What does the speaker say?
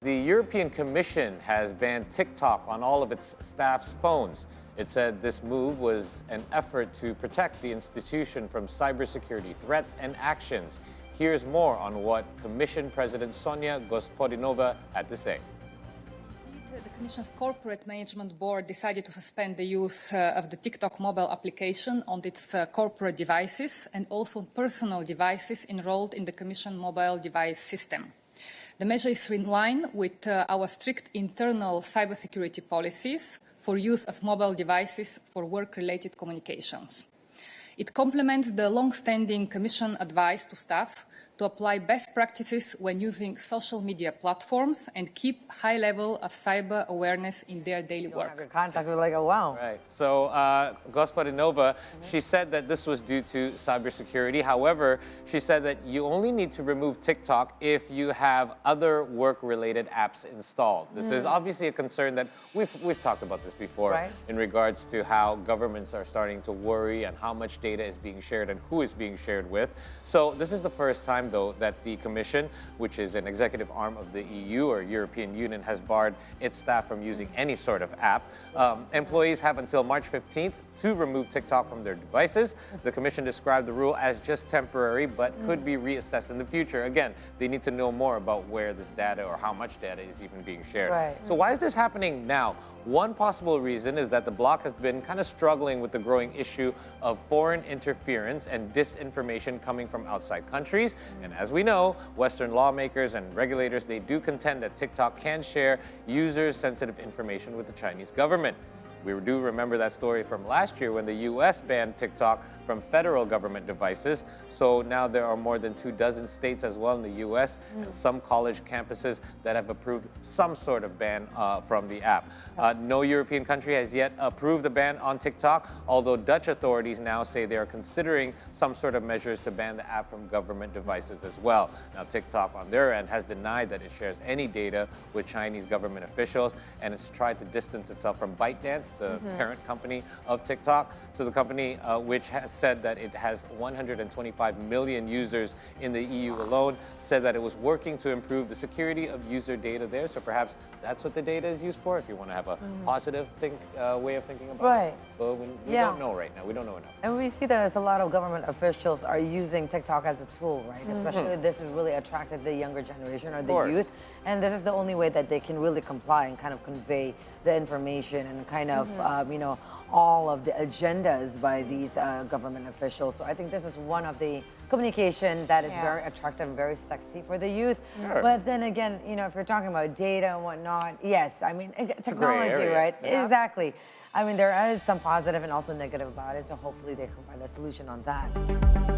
The European Commission has banned TikTok on all of its staff's phones. It said this move was an effort to protect the institution from cybersecurity threats and actions. Here's more on what Commission President Sonia Gospodinova had to say. The Commission's Corporate Management Board decided to suspend the use of the TikTok mobile application on its corporate devices and also personal devices enrolled in the Commission mobile device system. The measure is in line with our strict internal cybersecurity policies for use of mobile devices for work-related communications. It complements the long-standing Commission advice to staff to apply best practices when using social media platforms and keep high level of cyber awareness in their daily work. Contacts were like, oh, wow. Right. So, Gospodinova, she said that this was due to cybersecurity. However, she said that you only need to remove TikTok if you have other work-related apps installed. This is obviously a concern that we've talked about this before in regards to how governments are starting to worry and how much data is being shared and who is being shared with. So this is the first time, though, that the Commission, which is an executive arm of the EU or European Union, has barred its staff from using any sort of app. Employees have until March 15th to remove TikTok from their devices. The Commission described the rule as just temporary, but could be reassessed in the future. Again, they need to know more about where this data or how much data is even being shared. So why is this happening now? One possible reason is that the bloc has been kind of struggling with the growing issue of foreign interference and disinformation coming from outside countries. And as we know, Western lawmakers and regulators, they do contend that TikTok can share users' sensitive information with the Chinese government. We do remember that story from last year when the U.S. banned TikTok from federal government devices. So now there are more than 24 states as well in the U.S. and some college campuses that have approved some sort of ban from the app. No European country has yet approved the ban on TikTok, although Dutch authorities now say they are considering some sort of measures to ban the app from government devices as well. Now, TikTok on their end has denied that it shares any data with Chinese government officials, and it's tried to distance itself from ByteDance, the parent company of TikTok. So the company, which has said that it has 125 million users in the EU alone, said that it was working to improve the security of user data there. So perhaps that's what the data is used for, if you want to have a positive way of thinking about it. But we don't know right now. We don't know enough. And we see that there's a lot of government officials are using TikTok as a tool, right? Especially this has really attracted the younger generation or the youth. And this is the only way that they can really comply and kind of convey the information and kind of, you know, all of the agendas by these government officials. So I think this is one of the communication that is very attractive and very sexy for the youth. But then again, you know, if you're talking about data and whatnot, yes, I mean, technology, right? Exactly. I mean, there is some positive and also negative about it. So hopefully they can find a solution on that.